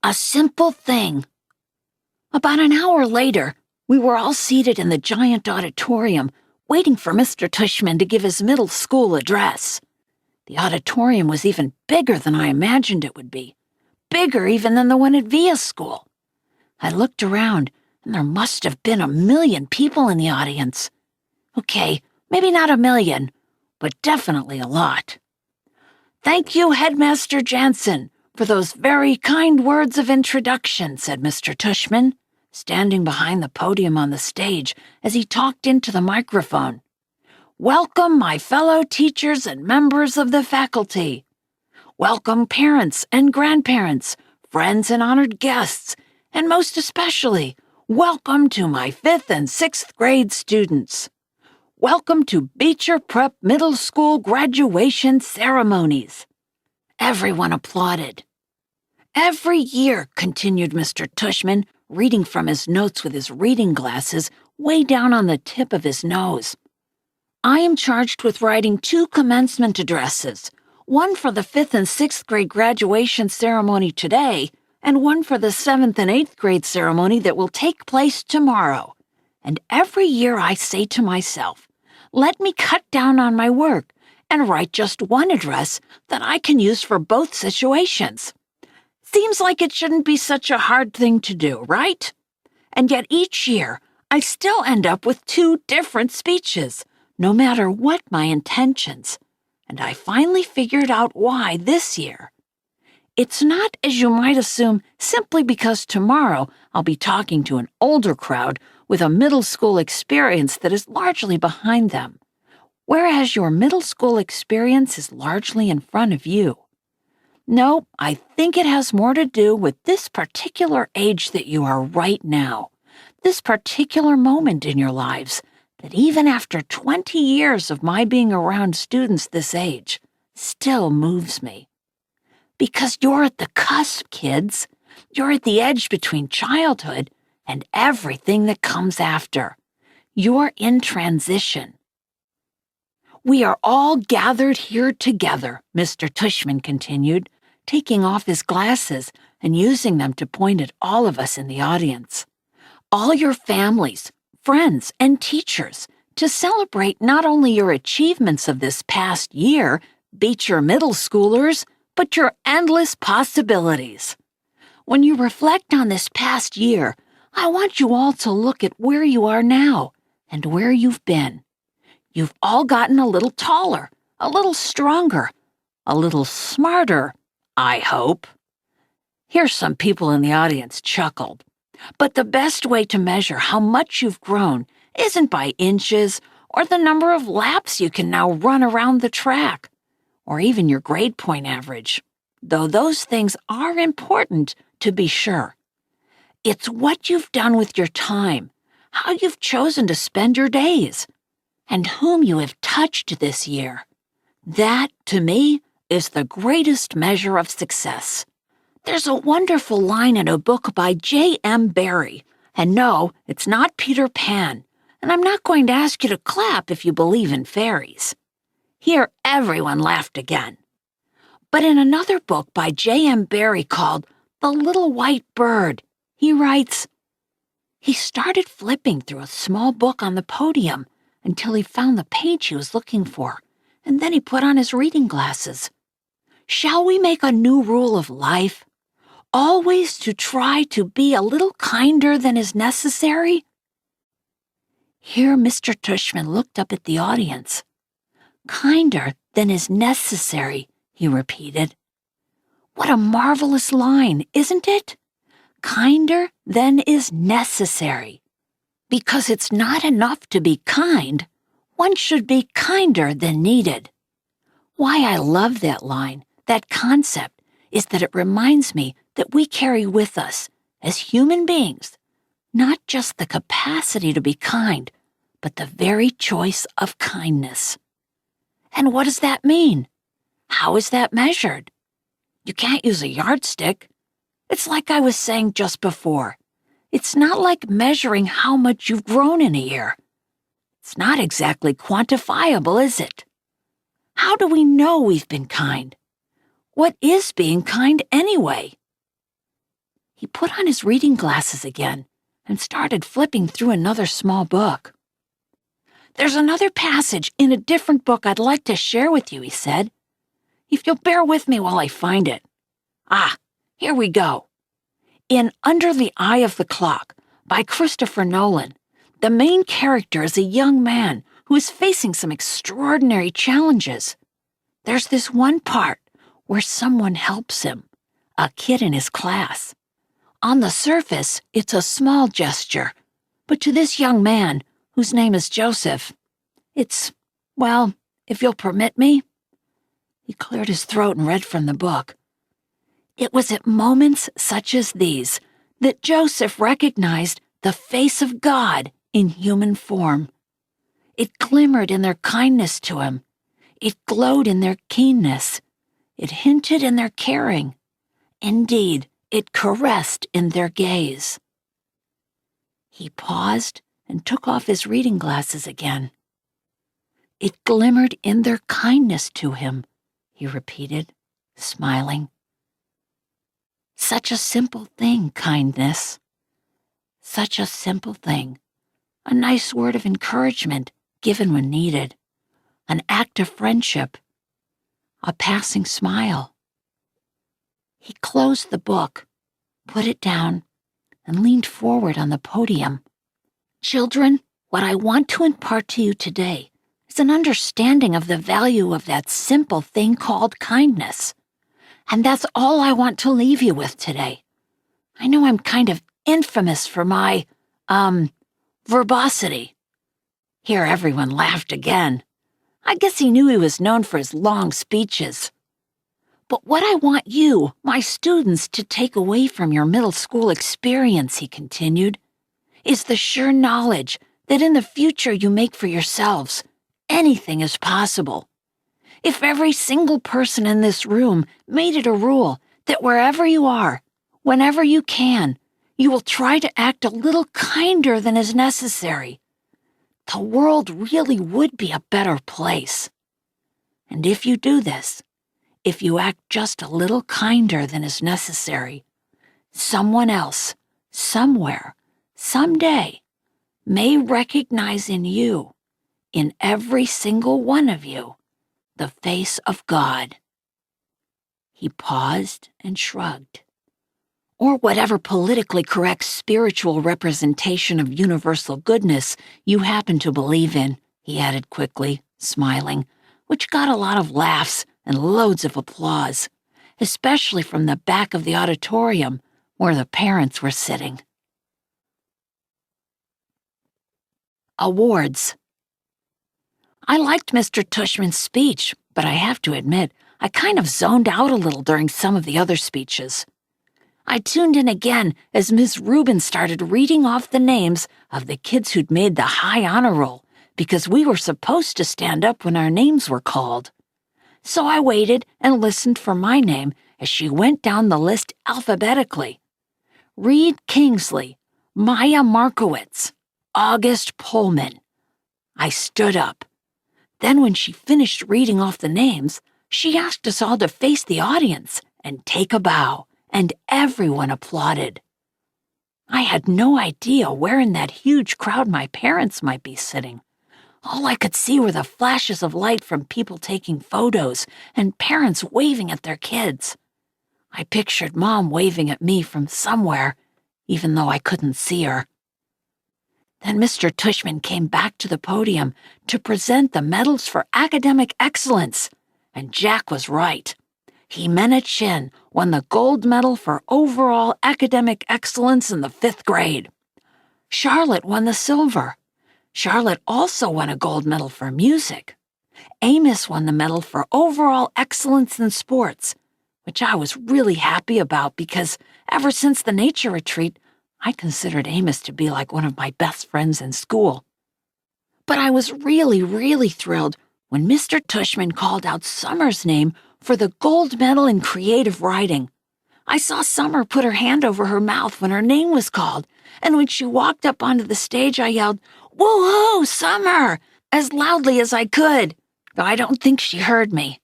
A simple thing. About an hour later, we were all seated in the giant auditorium, waiting for Mr. Tushman to give his middle school address. The auditorium was even bigger than I imagined it would be, bigger even than the one at Via School. I looked around, and there must have been 1 million people in the audience. Okay, maybe not 1 million, but definitely a lot. "Thank you, Headmaster Jansen, for those very kind words of introduction," said Mr. Tushman, standing behind the podium on the stage as he talked into the microphone. "Welcome, my fellow teachers and members of the faculty. Welcome, parents and grandparents, friends and honored guests, and most especially, welcome to my 5th and 6th grade students. Welcome to Beecher Prep Middle School graduation ceremonies." Everyone applauded. "Every year," continued Mr. Tushman, reading from his notes with his reading glasses way down on the tip of his nose, "I am charged with writing 2 commencement addresses, one for the 5th and 6th grade graduation ceremony today, and one for the 7th and 8th grade ceremony that will take place tomorrow. And every year I say to myself, let me cut down on my work and write just one address that I can use for both situations. Seems like it shouldn't be such a hard thing to do, right? And yet each year, I still end up with 2 different speeches, no matter what my intentions. And I finally figured out why this year. It's not, as you might assume, simply because tomorrow I'll be talking to an older crowd with a middle school experience that is largely behind them, whereas your middle school experience is largely in front of you. No, I think it has more to do with this particular age that you are right now, this particular moment in your lives, that even after 20 years of my being around students this age, still moves me. Because you're at the cusp, kids. You're at the edge between childhood and everything that comes after. You're in transition. "We are all gathered here together," Mr. Tushman continued, taking off his glasses and using them to point at all of us in the audience. "All your families, friends, and teachers, to celebrate not only your achievements of this past year, Beecher middle schoolers, but your endless possibilities. When you reflect on this past year, I want you all to look at where you are now and where you've been. You've all gotten a little taller, a little stronger, a little smarter, I hope." Here some people in the audience chuckled. But the best way to measure how much you've grown isn't by inches or the number of laps you can now run around the track, or even your grade point average, though those things are important to be sure. It's what you've done with your time, how you've chosen to spend your days, and whom you have touched this year. That, to me, is the greatest measure of success. There's a wonderful line in a book by J.M. Barrie, and no, it's not Peter Pan, and I'm not going to ask you to clap if you believe in fairies. Here, everyone laughed again. But in another book by J.M. Barrie called The Little White Bird, he writes, "He started flipping through a small book on the podium until he found the page he was looking for, and then he put on his reading glasses. Shall we make a new rule of life? Always to try to be a little kinder than is necessary?" Here Mr. Tushman looked up at the audience. "Kinder than is necessary," he repeated. What a marvelous line, isn't it? Kinder than is necessary. Because it's not enough to be kind, one should be kinder than needed. Why I love that line, that concept, is that it reminds me that we carry with us, as human beings, not just the capacity to be kind, but the very choice of kindness. And what does that mean? How is that measured? You can't use a yardstick. It's like I was saying just before. It's not like measuring how much you've grown in a year. It's not exactly quantifiable, is it? How do we know we've been kind? What is being kind anyway? He put on his reading glasses again and started flipping through another small book. "There's another passage in a different book I'd like to share with you," he said. "If you'll bear with me while I find it. Here we go. In Under the Eye of the Clock by Christopher Nolan, the main character is a young man who is facing some extraordinary challenges. There's this one part where someone helps him, a kid in his class. On the surface, it's a small gesture, but to this young man, whose name is Joseph, well, if you'll permit me." He cleared his throat and read from the book. "It was at moments such as these that Joseph recognized the face of God in human form. It glimmered in their kindness to him. It glowed in their keenness. It hinted in their caring. Indeed, it caressed in their gaze." He paused and took off his reading glasses again. "It glimmered in their kindness to him," he repeated, smiling. Such a simple thing, kindness. Such a simple thing. A nice word of encouragement given when needed. An act of friendship. A passing smile. He closed the book, put it down, and leaned forward on the podium. "Children, what I want to impart to you today is an understanding of the value of that simple thing called kindness. And that's all I want to leave you with today. I know I'm kind of infamous for my, verbosity." Here everyone laughed again. I guess he knew he was known for his long speeches. "But what I want you, my students, to take away from your middle school experience," he continued, "is the sure knowledge that in the future you make for yourselves, anything is possible. If every single person in this room made it a rule that wherever you are, whenever you can, you will try to act a little kinder than is necessary, the world really would be a better place. And if you do this, if you act just a little kinder than is necessary, someone else, somewhere, someday, may recognize in you, in every single one of you, the face of God." He paused and shrugged. "Or whatever politically correct spiritual representation of universal goodness you happen to believe in," he added quickly, smiling, which got a lot of laughs and loads of applause, especially from the back of the auditorium where the parents were sitting. Awards. I liked Mr. Tushman's speech, but I have to admit, I kind of zoned out a little during some of the other speeches. I tuned in again as Miss Rubin started reading off the names of the kids who'd made the high honor roll, because we were supposed to stand up when our names were called. So I waited and listened for my name as she went down the list alphabetically. Reed Kingsley, Maya Markowitz, August Pullman. I stood up. Then when she finished reading off the names, she asked us all to face the audience and take a bow, and everyone applauded. I had no idea where in that huge crowd my parents might be sitting. All I could see were the flashes of light from people taking photos and parents waving at their kids. I pictured Mom waving at me from somewhere, even though I couldn't see her. Then Mr. Tushman came back to the podium to present the medals for academic excellence, and Jack was right. Jimena Chin won the gold medal for overall academic excellence in the 5th grade. Charlotte won the silver. Charlotte also won a gold medal for music. Amos won the medal for overall excellence in sports, which I was really happy about because ever since the nature retreat, I considered Amos to be like one of my best friends in school. But I was really, really thrilled when Mr. Tushman called out Summer's name for the gold medal in creative writing. I saw Summer put her hand over her mouth when her name was called, and when she walked up onto the stage, I yelled, "Woo-hoo, Summer!" as loudly as I could, though I don't think she heard me.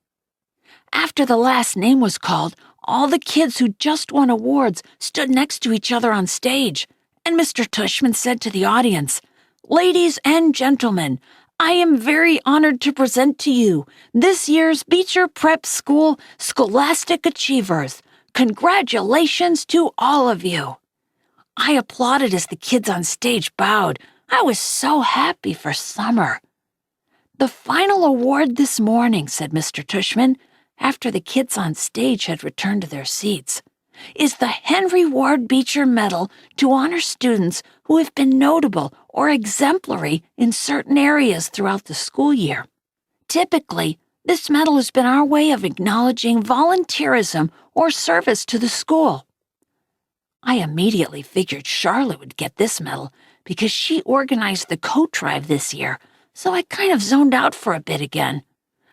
After the last name was called, All the kids who just won awards stood next to each other on stage, and Mr. Tushman said to the audience, "Ladies and gentlemen, I am very honored to present to you this year's Beecher Prep School Scholastic Achievers. Congratulations to all of you." I applauded as the kids on stage bowed. I was so happy for Summer. "The final award this morning," said Mr. Tushman, after the kids on stage had returned to their seats, "is the Henry Ward Beecher Medal to honor students who have been notable or exemplary in certain areas throughout the school year. Typically, this medal has been our way of acknowledging volunteerism or service to the school." I immediately figured Charlotte would get this medal because she organized the coat drive this year, so I kind of zoned out for a bit again.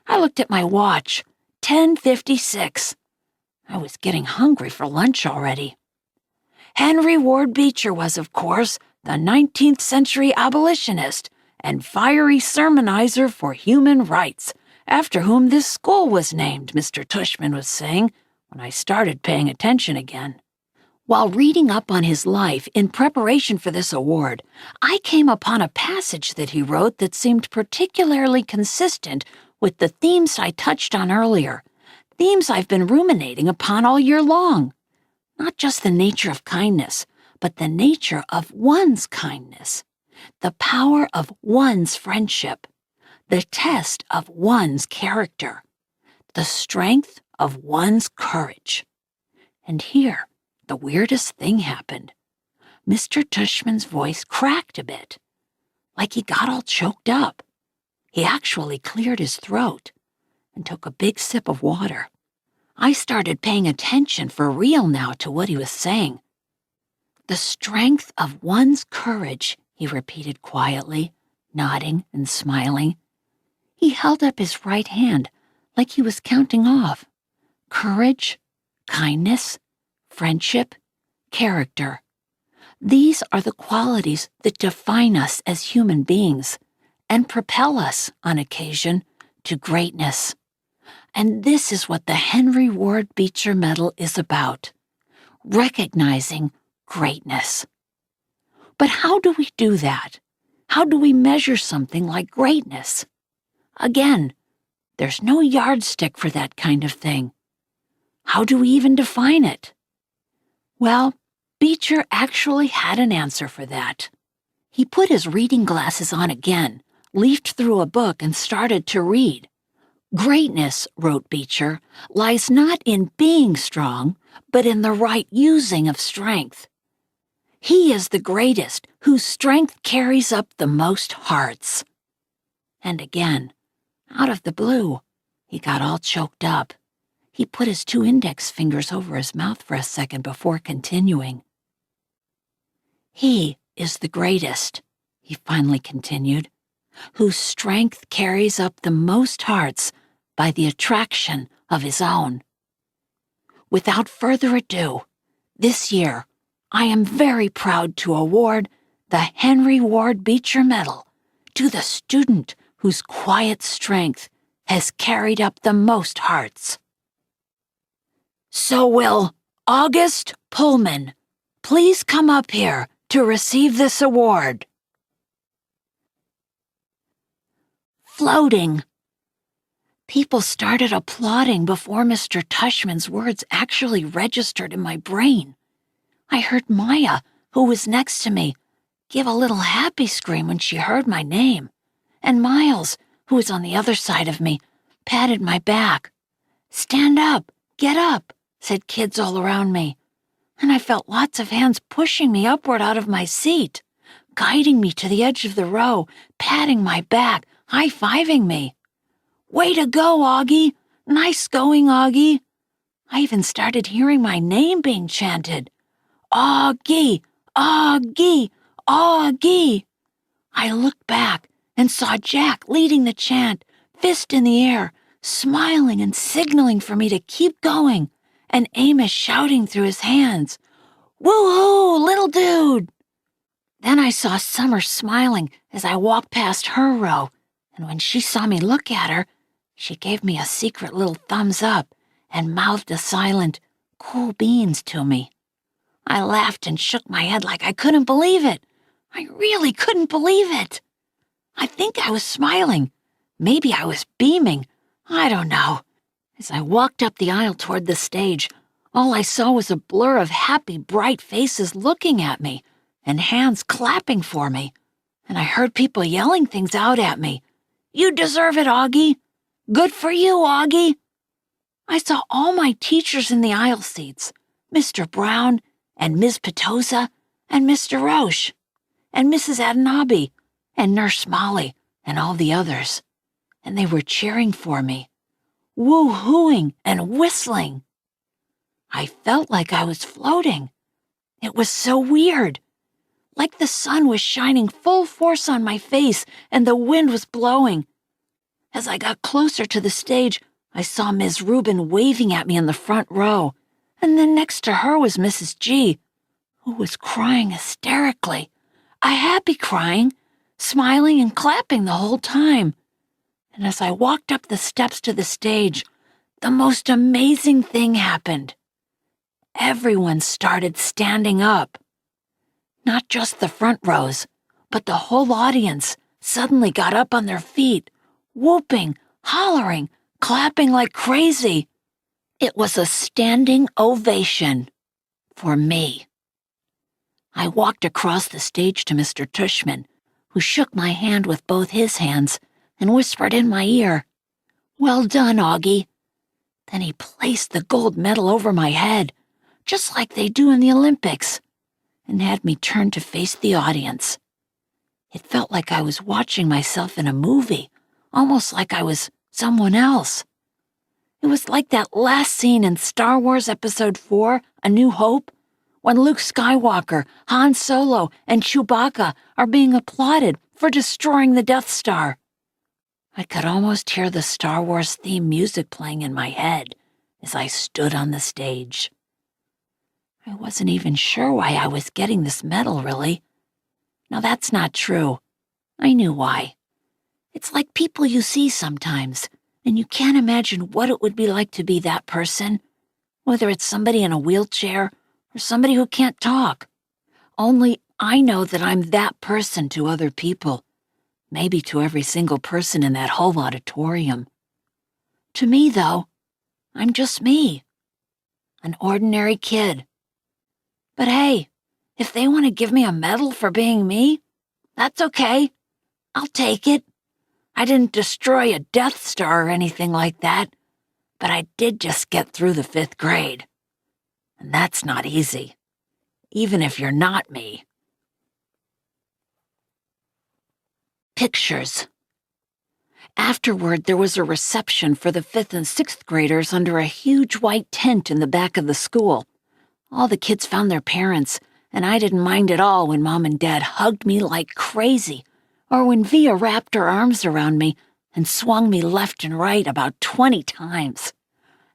I looked at my watch, 10:56. I was getting hungry for lunch already. Henry Ward Beecher was, of course, the 19th century abolitionist and fiery sermonizer for human rights, after whom this school was named, Mr. Tushman was saying when I started paying attention again. While reading up on his life in preparation for this award, I came upon a passage that he wrote that seemed particularly consistent with the themes I touched on earlier, themes I've been ruminating upon all year long. Not just the nature of kindness, but the nature of one's kindness, the power of one's friendship, the test of one's character, the strength of one's courage. And here, the weirdest thing happened. Mr. Tushman's voice cracked a bit, like he got all choked up. He actually cleared his throat and took a big sip of water. I started paying attention for real now to what he was saying. "The strength of one's courage," he repeated quietly, nodding and smiling. He held up his right hand like he was counting off. Courage, kindness, friendship, character. These are the qualities that define us as human beings and propel us, on occasion, to greatness. And this is what the Henry Ward Beecher Medal is about, recognizing greatness. But how do we do that? How do we measure something like greatness? Again, there's no yardstick for that kind of thing. How do we even define it? Well, Beecher actually had an answer for that. He put his reading glasses on again, leafed through a book, and started to read. "Greatness," wrote Beecher, "lies not in being strong, but in the right using of strength. He is the greatest whose strength carries up the most hearts." And again, out of the blue, he got all choked up. He put his 2 index fingers over his mouth for a second before continuing. "He is the greatest," he finally continued, "whose strength carries up the most hearts by the attraction of his own." Without further ado, this year, I am very proud to award the Henry Ward Beecher Medal to the student whose quiet strength has carried up the most hearts. So will August Pullman please come up here to receive this award? Floating. People started applauding before Mr. Tushman's words actually registered in my brain. I heard Maya, who was next to me, give a little happy scream when she heard my name, and Miles, who was on the other side of me, patted my back. "Stand up, get up," said kids all around me, and I felt lots of hands pushing me upward out of my seat, guiding me to the edge of the row, patting my back, high-fiving me. "Way to go, Augie! Nice going, Augie!" I even started hearing my name being chanted. "Augie! Augie! Augie!" I looked back and saw Jack leading the chant, fist in the air, smiling and signaling for me to keep going, and Amos shouting through his hands, "Woo-hoo, little dude!" Then I saw Summer smiling as I walked past her row, and when she saw me look at her, she gave me a secret little thumbs up and mouthed a silent, cool beans to me. I laughed and shook my head like I couldn't believe it. I really couldn't believe it. I think I was smiling. Maybe I was beaming. I don't know. As I walked up the aisle toward the stage, all I saw was a blur of happy, bright faces looking at me and hands clapping for me. And I heard people yelling things out at me. "You deserve it, Augie. Good for you, Augie." I saw all my teachers in the aisle seats, Mr. Brown and Ms. Petosa and Mr. Roche and Mrs. Adanabi and Nurse Molly and all the others. And they were cheering for me, woo-hooing and whistling. I felt like I was floating. It was so weird. Like the sun was shining full force on my face and the wind was blowing. As I got closer to the stage, I saw Ms. Rubin waving at me in the front row, and then next to her was Mrs. G, who was crying hysterically, a happy crying, smiling and clapping the whole time. And as I walked up the steps to the stage, the most amazing thing happened. Everyone started standing up. Not just the front rows, but the whole audience suddenly got up on their feet, whooping, hollering, clapping like crazy. It was a standing ovation for me. I walked across the stage to Mr. Tushman, who shook my hand with both his hands and whispered in my ear, "Well done, Augie." Then he placed the gold medal over my head, just like they do in the Olympics, and had me turn to face the audience. It felt like I was watching myself in a movie, almost like I was someone else. It was like that last scene in Star Wars Episode 4, A New Hope, when Luke Skywalker, Han Solo, and Chewbacca are being applauded for destroying the Death Star. I could almost hear the Star Wars theme music playing in my head as I stood on the stage. I wasn't even sure why I was getting this medal, really. Now, that's not true. I knew why. It's like people you see sometimes, and you can't imagine what it would be like to be that person, whether it's somebody in a wheelchair or somebody who can't talk. Only I know that I'm that person to other people, maybe to every single person in that whole auditorium. To me, though, I'm just me, an ordinary kid. But hey, if they want to give me a medal for being me, that's okay. I'll take it. I didn't destroy a Death Star or anything like that, but I did just get through the 5th grade. And that's not easy, even if you're not me. Pictures. Afterward, there was a reception for the 5th and 6th graders under a huge white tent in the back of the school. All the kids found their parents, and I didn't mind at all when Mom and Dad hugged me like crazy, or when Via wrapped her arms around me and swung me left and right about 20 times.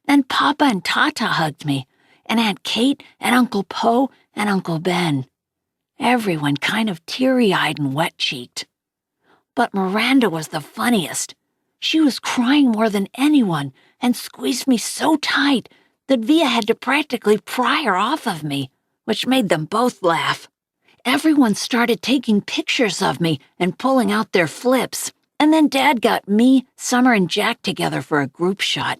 Then Papa and Tata hugged me, and Aunt Kate and Uncle Poe and Uncle Ben. Everyone kind of teary-eyed and wet-cheeked. But Miranda was the funniest. She was crying more than anyone and squeezed me so tight that Via had to practically pry her off of me, which made them both laugh. Everyone started taking pictures of me and pulling out their flips, and then Dad got me, Summer, and Jack together for a group shot.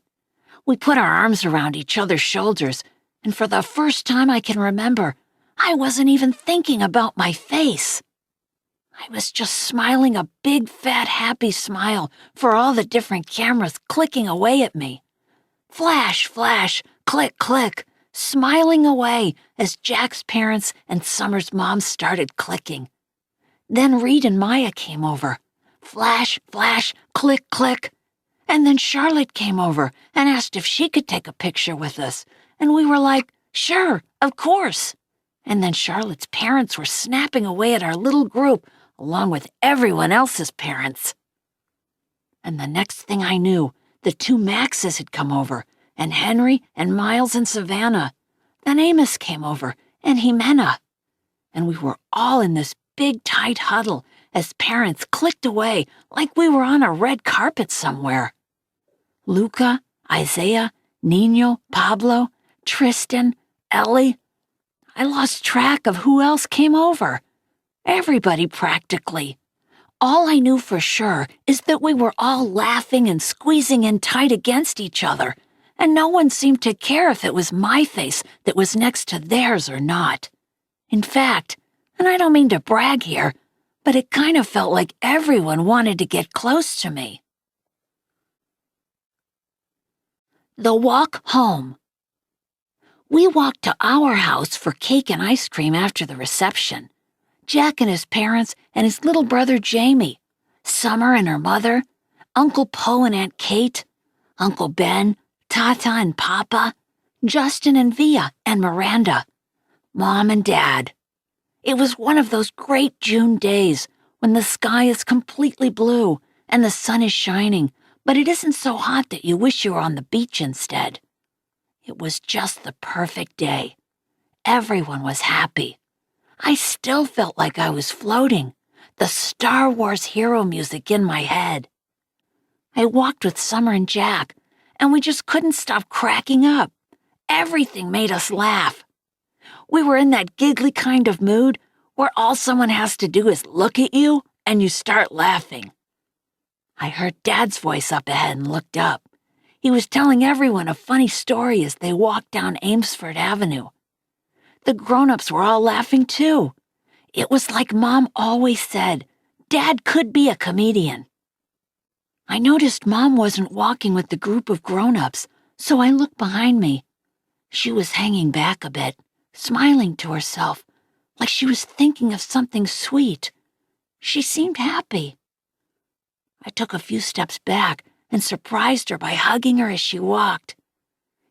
We put our arms around each other's shoulders, and for the first time I can remember, I wasn't even thinking about my face. I was just smiling a big, fat, happy smile for all the different cameras clicking away at me. Flash, flash, click, click, smiling away as Jack's parents and Summer's mom started clicking. Then Reed and Maya came over. Flash, flash, click, click. And then Charlotte came over and asked if she could take a picture with us. And we were like, sure, of course. And then Charlotte's parents were snapping away at our little group along with everyone else's parents. And the next thing I knew, the 2 Maxes had come over, and Henry and Miles and Savannah. Then Amos came over, and Jimena. And we were all in this big, tight huddle as parents clicked away like we were on a red carpet somewhere. Luca, Isaiah, Nino, Pablo, Tristan, Ellie. I lost track of who else came over. Everybody, practically. All I knew for sure is that we were all laughing and squeezing in tight against each other, and no one seemed to care if it was my face that was next to theirs or not. In fact, and I don't mean to brag here, but it kind of felt like everyone wanted to get close to me. The walk home. We walked to our house for cake and ice cream after the reception. Jack and his parents and his little brother Jamie, Summer and her mother, Uncle Poe and Aunt Kate, Uncle Ben, Tata and Papa, Justin and Via and Miranda, Mom and Dad. It was one of those great June days when the sky is completely blue and the sun is shining, but it isn't so hot that you wish you were on the beach instead. It was just the perfect day. Everyone was happy. I still felt like I was floating, the Star Wars hero music in my head. I walked with Summer and Jack, and we just couldn't stop cracking up. Everything made us laugh. We were in that giggly kind of mood where all someone has to do is look at you and you start laughing. I heard Dad's voice up ahead and looked up. He was telling everyone a funny story as they walked down Amesfort Avenue. The grown-ups were all laughing too. It was like Mom always said, Dad could be a comedian. I noticed Mom wasn't walking with the group of grown-ups, so I looked behind me. She was hanging back a bit, smiling to herself, like she was thinking of something sweet. She seemed happy. I took a few steps back and surprised her by hugging her as she walked.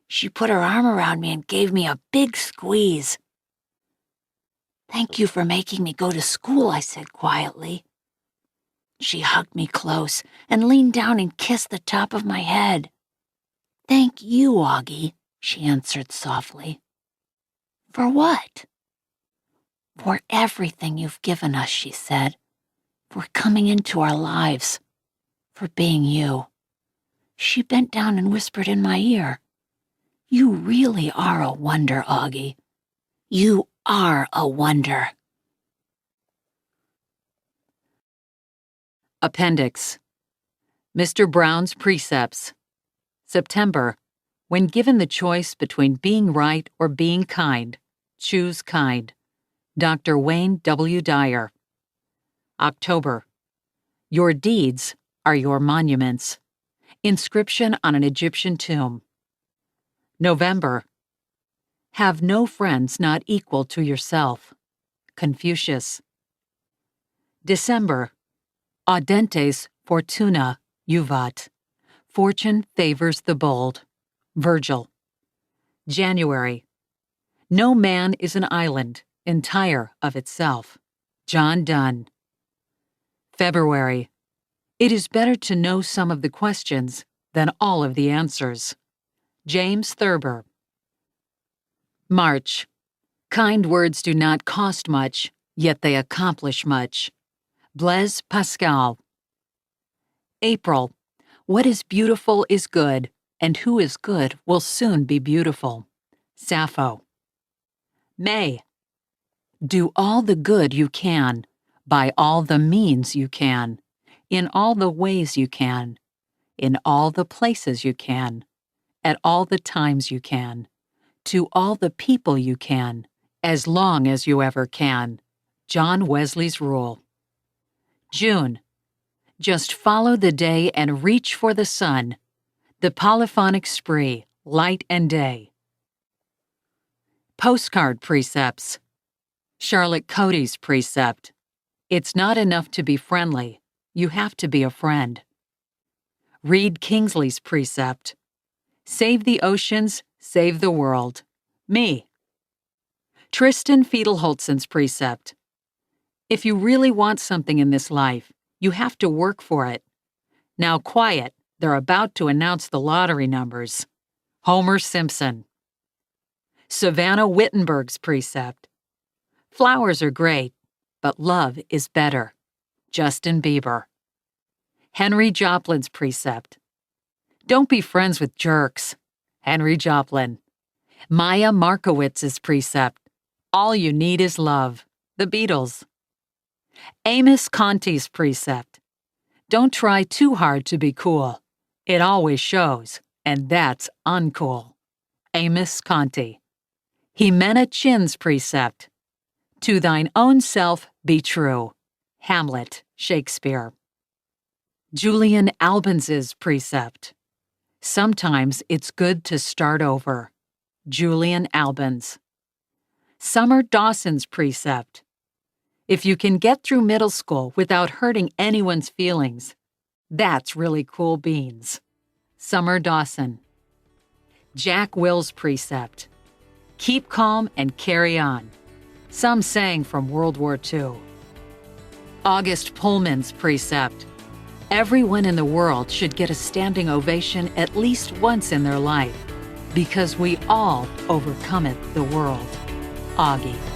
She put her arm around me and gave me a big squeeze. "Thank you for making me go to school," I said quietly. She hugged me close and leaned down and kissed the top of my head. "Thank you, Augie," she answered softly. "For what?" "For everything you've given us," she said. "For coming into our lives. For being you." She bent down and whispered in my ear, "You really are a wonder, Augie. You are a wonder." Appendix. Mr. Brown's Precepts. September. When given the choice between being right or being kind, choose kind. Dr. Wayne W. Dyer. October. Your deeds are your monuments. Inscription on an Egyptian tomb. November. Have no friends not equal to yourself. Confucius. December. Audentes fortuna juvat. Fortune favors the bold. Virgil. January. No man is an island, entire of itself. John Donne. February. It is better to know some of the questions than all of the answers. James Thurber. March. Kind words do not cost much, yet they accomplish much. Blaise Pascal. April. What is beautiful is good, and who is good will soon be beautiful. Sappho. May. Do all the good you can, by all the means you can, in all the ways you can, in all the places you can, at all the times you can, to all the people you can, as long as you ever can. John Wesley's Rule. June. Just follow the day and reach for the sun. The Polyphonic Spree, Light and Day. Postcard Precepts. Charlotte Cody's precept. It's not enough to be friendly. You have to be a friend. Reed Kingsley's precept. Save the oceans, save the world. Me. Tristan Fiedelholtzen's precept. If you really want something in this life, you have to work for it. Now quiet, they're about to announce the lottery numbers. Homer Simpson. Savannah Wittenberg's precept. Flowers are great, but love is better. Justin Bieber. Henry Joplin's precept. Don't be friends with jerks. Henry Joplin. Maya Markowitz's precept, all you need is love, the Beatles. Amos Conti's precept, don't try too hard to be cool. It always shows, and that's uncool. Amos Conti. Jimena Chin's precept, to thine own self be true. Hamlet, Shakespeare. Julian Albans' precept, sometimes it's good to start over. Julian Albans. Summer Dawson's precept, if you can get through middle school without hurting anyone's feelings, that's really cool beans. Summer Dawson. Jack Will's precept, keep calm and carry on. Some saying from World War II. August Pullman's precept, everyone in the world should get a standing ovation at least once in their life, because we all overcometh the world. Augie.